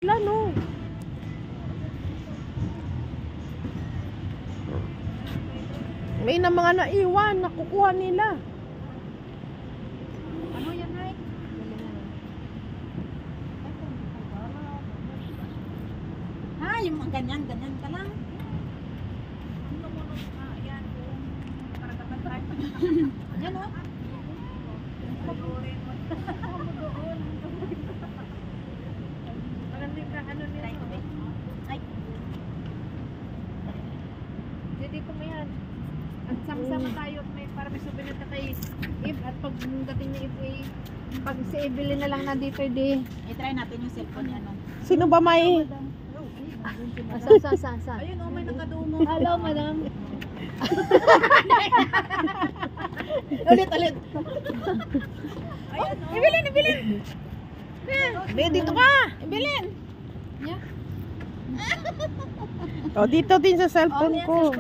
Lano. May na mga naiwan, nakukuha nila. Ano yan, Nay? Ha, yung mga ganyan ka lang. Yan o. Magandang ka, ano nila? Ay. Dito mo yan. At sama-sama tayo para may souvenir ka kay Eve. At pag dating ni Eve, pag si Evelyn na lang nandito, di. I-try natin yung cellphone yan. Sino ba may? Sa. Ayun o, may nakadungo. Hello, madam. Ulit. Ayun o. Evelyn! Dito ka! Evelyn! Yeah. Oh, dito din sa cellphone ko.